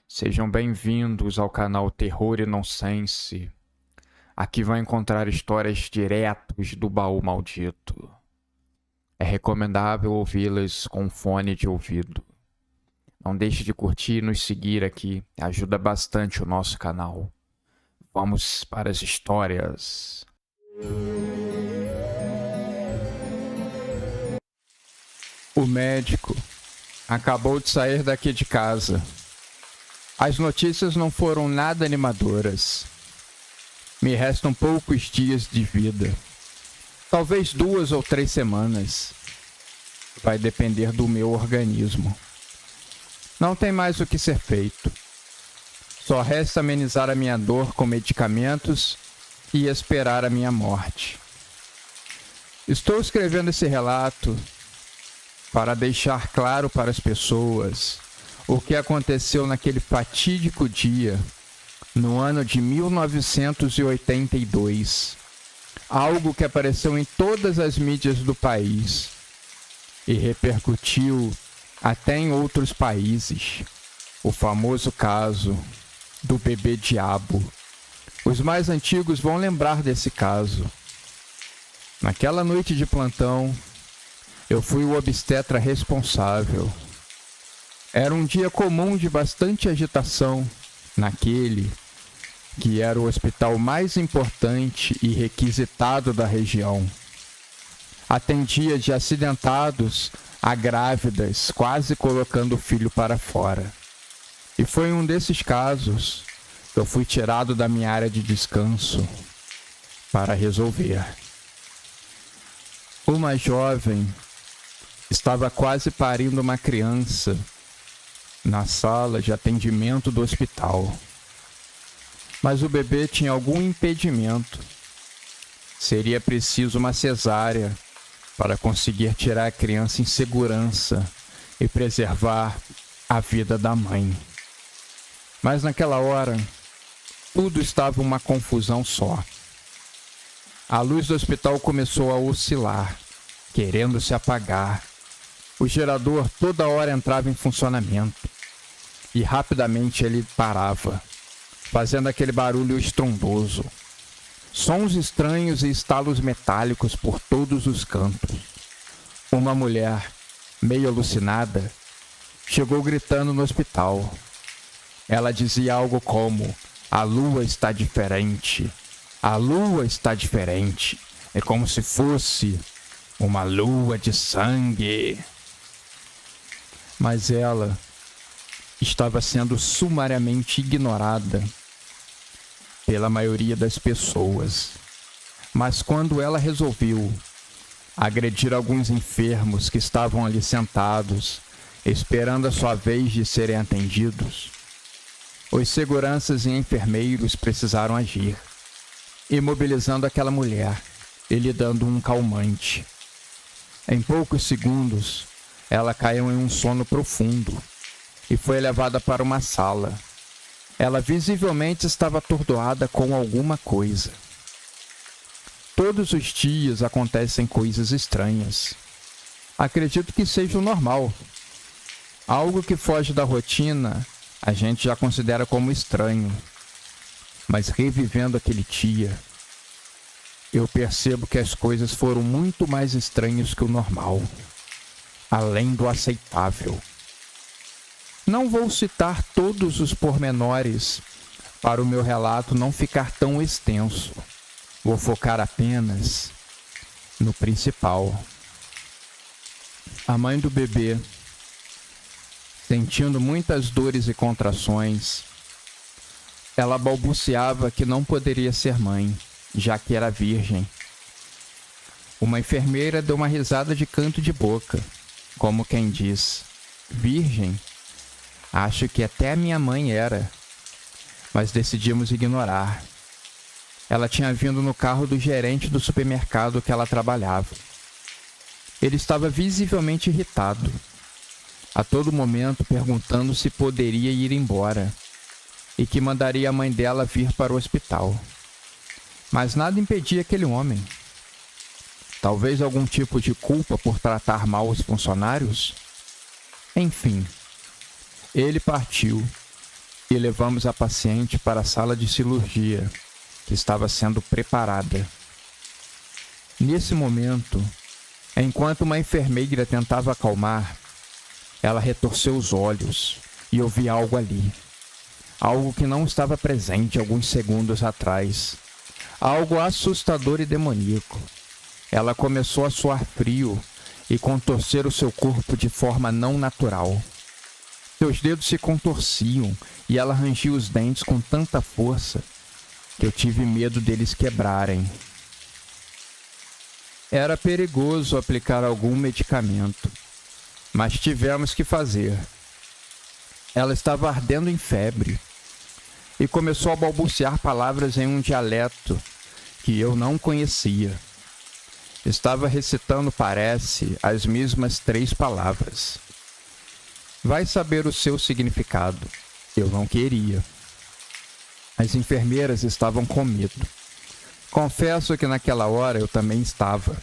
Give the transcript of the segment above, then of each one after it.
Sejam bem-vindos ao canal Terror e Nonsense. Aqui vai encontrar histórias diretos do baú maldito. É recomendável ouvi-las com fone de ouvido. Não deixe de curtir e nos seguir aqui, ajuda bastante o nosso canal. Vamos para as histórias. O médico acabou de sair daqui de casa. As notícias não foram nada animadoras. Me restam poucos dias de vida. Talvez 2 ou 3 semanas. Vai depender do meu organismo. Não tem mais o que ser feito. Só resta amenizar a minha dor com medicamentos e esperar a minha morte. Estou escrevendo esse relato para deixar claro para as pessoas o que aconteceu naquele fatídico dia, no ano de 1982. Algo que apareceu em todas as mídias do país e repercutiu até em outros países. O famoso caso do bebê diabo. Os mais antigos vão lembrar desse caso. Naquela noite de plantão, eu fui o obstetra responsável. Era um dia comum de bastante agitação naquele que era o hospital mais importante e requisitado da região. Atendia de acidentados a grávidas, quase colocando o filho para fora. E foi um desses casos que eu fui tirado da minha área de descanso para resolver. Uma jovem estava quase parindo uma criança na sala de atendimento do hospital. Mas o bebê tinha algum impedimento. Seria preciso uma cesárea para conseguir tirar a criança em segurança e preservar a vida da mãe. Mas naquela hora, tudo estava uma confusão só. A luz do hospital começou a oscilar, querendo se apagar. O gerador toda hora entrava em funcionamento e rapidamente ele parava, fazendo aquele barulho estrondoso. Sons estranhos e estalos metálicos por todos os cantos. Uma mulher, meio alucinada, chegou gritando no hospital. Ela dizia algo como: "A lua está diferente. A lua está diferente. É como se fosse uma lua de sangue." Mas ela estava sendo sumariamente ignorada pela maioria das pessoas. Mas quando ela resolveu agredir alguns enfermos que estavam ali sentados, esperando a sua vez de serem atendidos, os seguranças e enfermeiros precisaram agir, imobilizando aquela mulher e lhe dando um calmante. Em poucos segundos, ela caiu em um sono profundo e foi levada para uma sala. Ela visivelmente estava atordoada com alguma coisa. Todos os dias acontecem coisas estranhas. Acredito que seja o normal. Algo que foge da rotina, a gente já considera como estranho. Mas revivendo aquele dia, eu percebo que as coisas foram muito mais estranhas que o normal, além do aceitável. Não vou citar todos os pormenores para o meu relato não ficar tão extenso. Vou focar apenas no principal. A mãe do bebê, sentindo muitas dores e contrações, ela balbuciava que não poderia ser mãe, já que era virgem. Uma enfermeira deu uma risada de canto de boca, como quem diz: "Virgem? Acho que até a minha mãe era." Mas decidimos ignorar. Ela tinha vindo no carro do gerente do supermercado que ela trabalhava. Ele estava visivelmente irritado, a todo momento perguntando se poderia ir embora e que mandaria a mãe dela vir para o hospital. Mas nada impedia aquele homem. Talvez algum tipo de culpa por tratar mal os funcionários? Enfim, ele partiu e levamos a paciente para a sala de cirurgia, que estava sendo preparada. Nesse momento, enquanto uma enfermeira tentava acalmar, ela retorceu os olhos e eu vi algo ali. Algo que não estava presente alguns segundos atrás. Algo assustador e demoníaco. Ela começou a suar frio e contorcer o seu corpo de forma não natural. Seus dedos se contorciam e ela rangia os dentes com tanta força que eu tive medo deles quebrarem. Era perigoso aplicar algum medicamento, mas tivemos que fazer. Ela estava ardendo em febre e começou a balbuciar palavras em um dialeto que eu não conhecia. Estava recitando, parece, as mesmas 3 palavras. Vai saber o seu significado. Eu não queria. As enfermeiras estavam com medo. Confesso que naquela hora eu também estava.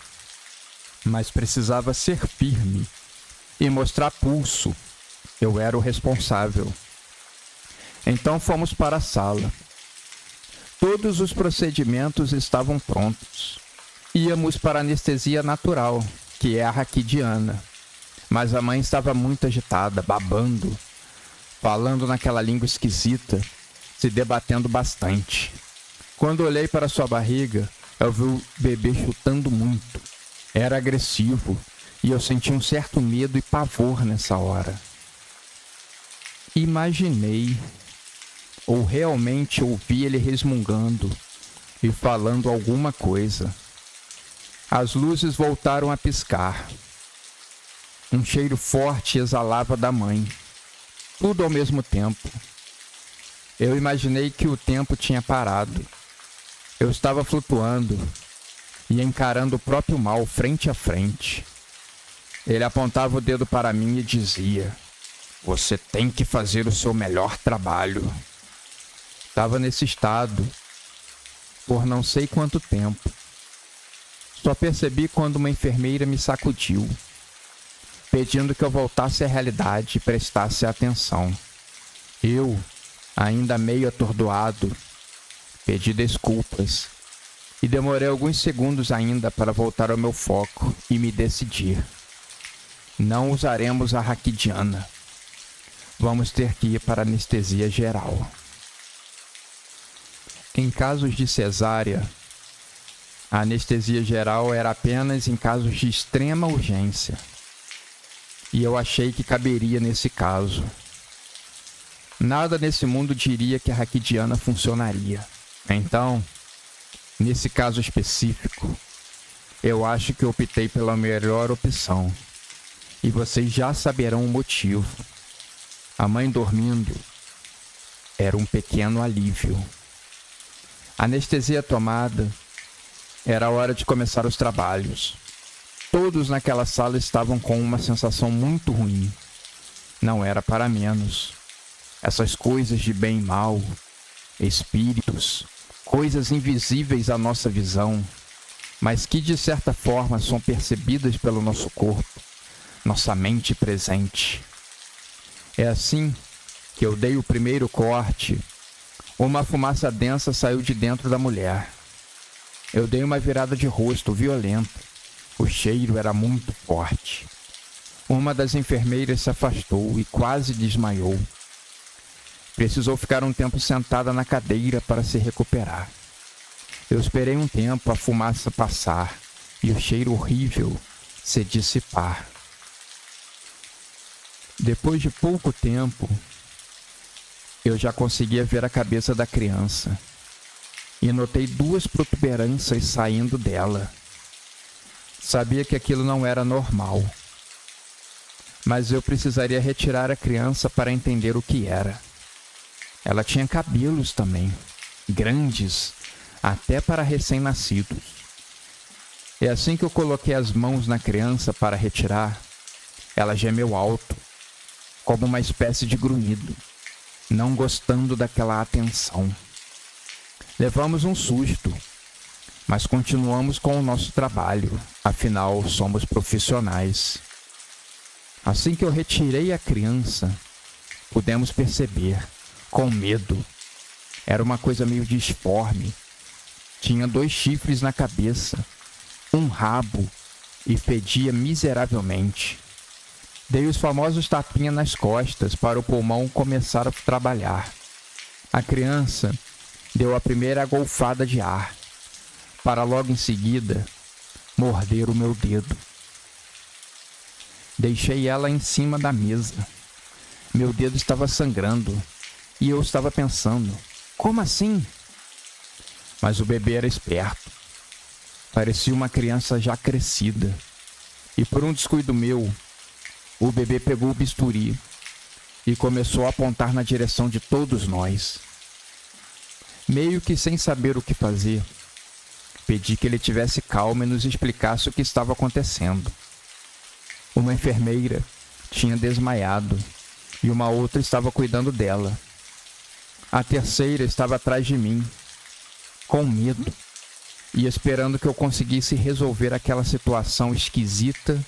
Mas precisava ser firme e mostrar pulso. Eu era o responsável. Então fomos para a sala. Todos os procedimentos estavam prontos. Íamos para a anestesia natural, que é a raquidiana. Mas a mãe estava muito agitada, babando, falando naquela língua esquisita, se debatendo bastante. Quando olhei para sua barriga, eu vi o bebê chutando muito. Era agressivo e eu senti um certo medo e pavor nessa hora. Imaginei, ou realmente ouvi ele resmungando e falando alguma coisa. As luzes voltaram a piscar. Um cheiro forte exalava da mãe. Tudo ao mesmo tempo. Eu imaginei que o tempo tinha parado. Eu estava flutuando e encarando o próprio mal frente a frente. Ele apontava o dedo para mim e dizia: "Você tem que fazer o seu melhor trabalho." Estava nesse estado por não sei quanto tempo. Só percebi quando uma enfermeira me sacudiu, pedindo que eu voltasse à realidade e prestasse atenção. Eu, ainda meio atordoado, pedi desculpas e demorei alguns segundos ainda para voltar ao meu foco e me decidir. Não usaremos a raquidiana. Vamos ter que ir para a anestesia geral. Em casos de cesárea, a anestesia geral era apenas em casos de extrema urgência. E eu achei que caberia nesse caso. Nada nesse mundo diria que a raquidiana funcionaria. Então, nesse caso específico, eu acho que optei pela melhor opção. E vocês já saberão o motivo. A mãe dormindo era um pequeno alívio. Anestesia tomada, era a hora de começar os trabalhos. Todos naquela sala estavam com uma sensação muito ruim. Não era para menos. Essas coisas de bem e mal, espíritos, coisas invisíveis à nossa visão, mas que de certa forma são percebidas pelo nosso corpo, nossa mente presente. É assim que eu dei o primeiro corte. Uma fumaça densa saiu de dentro da mulher. Eu dei uma virada de rosto violenta. O cheiro era muito forte. Uma das enfermeiras se afastou e quase desmaiou. Precisou ficar um tempo sentada na cadeira para se recuperar. Eu esperei um tempo a fumaça passar e o cheiro horrível se dissipar. Depois de pouco tempo, eu já conseguia ver a cabeça da criança e notei 2 protuberâncias saindo dela. Sabia que aquilo não era normal, mas eu precisaria retirar a criança para entender o que era. Ela tinha cabelos também, grandes, até para recém-nascidos. E assim que eu coloquei as mãos na criança para retirar, ela gemeu alto, como uma espécie de grunhido, não gostando daquela atenção. Levamos um susto, mas continuamos com o nosso trabalho, afinal somos profissionais. Assim que eu retirei a criança, pudemos perceber com medo. Era uma coisa meio disforme. Tinha 2 chifres na cabeça, um rabo e fedia miseravelmente. Dei os famosos tapinhas nas costas para o pulmão começar a trabalhar. A criança deu a primeira golfada de ar, para logo em seguida morder o meu dedo. Deixei ela em cima da mesa. Meu dedo estava sangrando e eu estava pensando, como assim? Mas o bebê era esperto. Parecia uma criança já crescida. E por um descuido meu, o bebê pegou o bisturi e começou a apontar na direção de todos nós. Meio que sem saber o que fazer, pedi que ele tivesse calma e nos explicasse o que estava acontecendo. Uma enfermeira tinha desmaiado e uma outra estava cuidando dela. A terceira estava atrás de mim, com medo, e esperando que eu conseguisse resolver aquela situação esquisita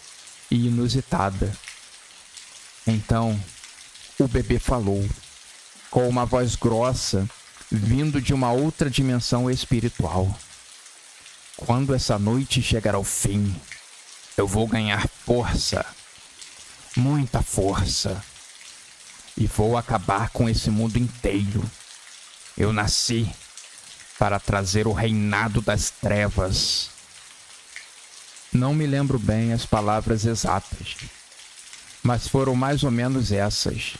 e inusitada. Então, o bebê falou, com uma voz grossa, vindo de uma outra dimensão espiritual. Quando essa noite chegar ao fim, eu vou ganhar força, muita força, e vou acabar com esse mundo inteiro. Eu nasci para trazer o reinado das trevas. Não me lembro bem as palavras exatas, mas foram mais ou menos essas.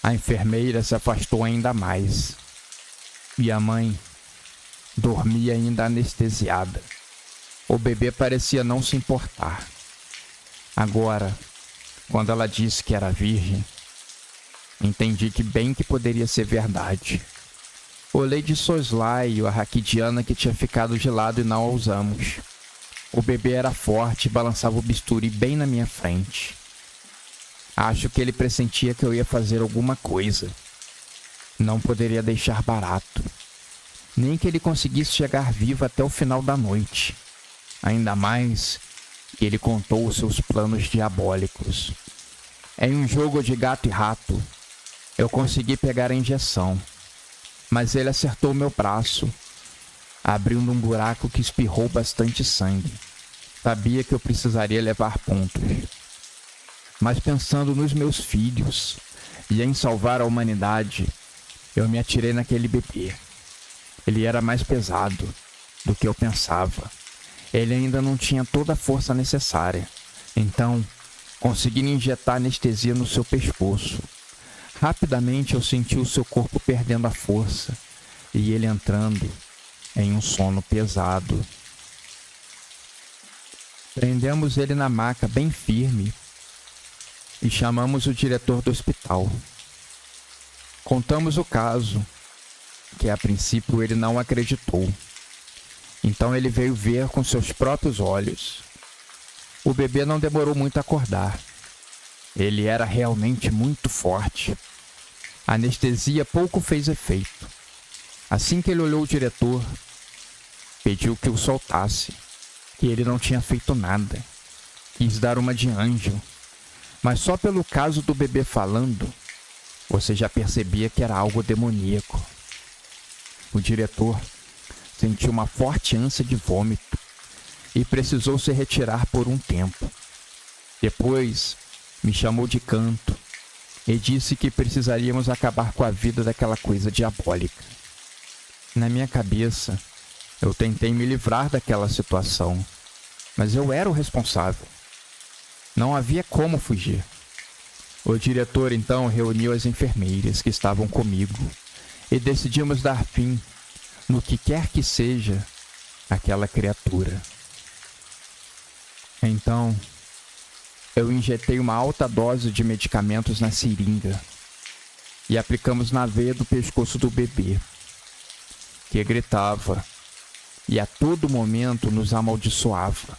A enfermeira se afastou ainda mais, e a mãe dormia ainda anestesiada. O bebê parecia não se importar. Agora, quando ela disse que era virgem, entendi que bem que poderia ser verdade. Olhei de soslaio a raquidiana que tinha ficado de lado e não a usamos. O bebê era forte e balançava o bisturi bem na minha frente. Acho que ele pressentia que eu ia fazer alguma coisa. Não poderia deixar barato. Nem que ele conseguisse chegar vivo até o final da noite. Ainda mais que ele contou os seus planos diabólicos. Em um jogo de gato e rato, eu consegui pegar a injeção, mas ele acertou meu braço, abrindo um buraco que espirrou bastante sangue. Sabia que eu precisaria levar pontos. Mas pensando nos meus filhos e em salvar a humanidade, eu me atirei naquele bebê. Ele era mais pesado do que eu pensava. Ele ainda não tinha toda a força necessária. Então, consegui injetar anestesia no seu pescoço. Rapidamente eu senti o seu corpo perdendo a força e ele entrando em um sono pesado. Prendemos ele na maca bem firme e chamamos o diretor do hospital. Contamos o caso, que a princípio ele não acreditou. Então ele veio ver com seus próprios olhos. O bebê não demorou muito a acordar. Ele era realmente muito forte. A anestesia pouco fez efeito. Assim que ele olhou o diretor, pediu que o soltasse, que ele não tinha feito nada. Quis dar uma de anjo, mas só pelo caso do bebê falando, você já percebia que era algo demoníaco. O diretor sentiu uma forte ânsia de vômito e precisou se retirar por um tempo. Depois, me chamou de canto e disse que precisaríamos acabar com a vida daquela coisa diabólica. Na minha cabeça, eu tentei me livrar daquela situação, mas eu era o responsável. Não havia como fugir. O diretor então reuniu as enfermeiras que estavam comigo e decidimos dar fim, no que quer que seja, aquela criatura. Então, eu injetei uma alta dose de medicamentos na seringa e aplicamos na veia do pescoço do bebê, que gritava e a todo momento nos amaldiçoava,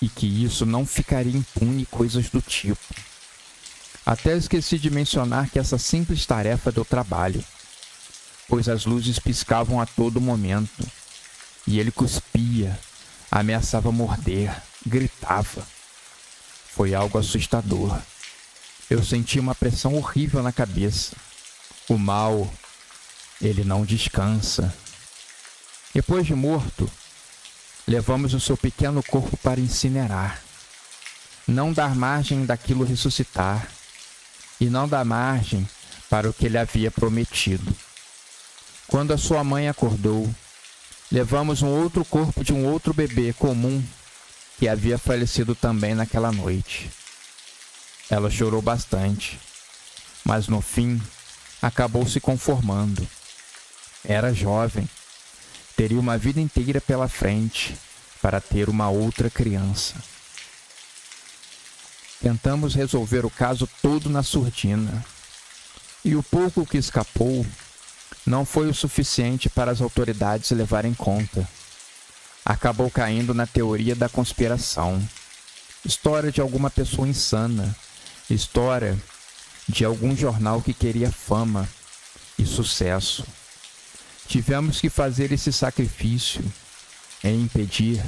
e que isso não ficaria impune, coisas do tipo. Até esqueci de mencionar que essa simples tarefa deu trabalho, pois as luzes piscavam a todo momento, e ele cuspia, ameaçava morder, gritava. Foi algo assustador. Eu senti uma pressão horrível na cabeça. O mal, ele não descansa. Depois de morto, levamos o seu pequeno corpo para incinerar. Não dar margem daquilo ressuscitar, e não dar margem para o que ele havia prometido. Quando a sua mãe acordou, levamos um outro corpo de um outro bebê comum que havia falecido também naquela noite. Ela chorou bastante, mas no fim acabou se conformando. Era jovem, teria uma vida inteira pela frente para ter uma outra criança. Tentamos resolver o caso todo na surdina, e o pouco que escapou não foi o suficiente para as autoridades levarem em conta. Acabou caindo na teoria da conspiração. História de alguma pessoa insana. História de algum jornal que queria fama e sucesso. Tivemos que fazer esse sacrifício em impedir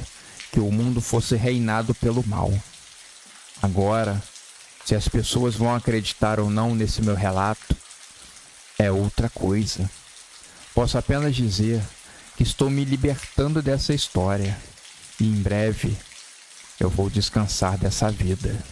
que o mundo fosse reinado pelo mal. Agora, se as pessoas vão acreditar ou não nesse meu relato, é outra coisa. Posso apenas dizer que estou me libertando dessa história e em breve eu vou descansar dessa vida.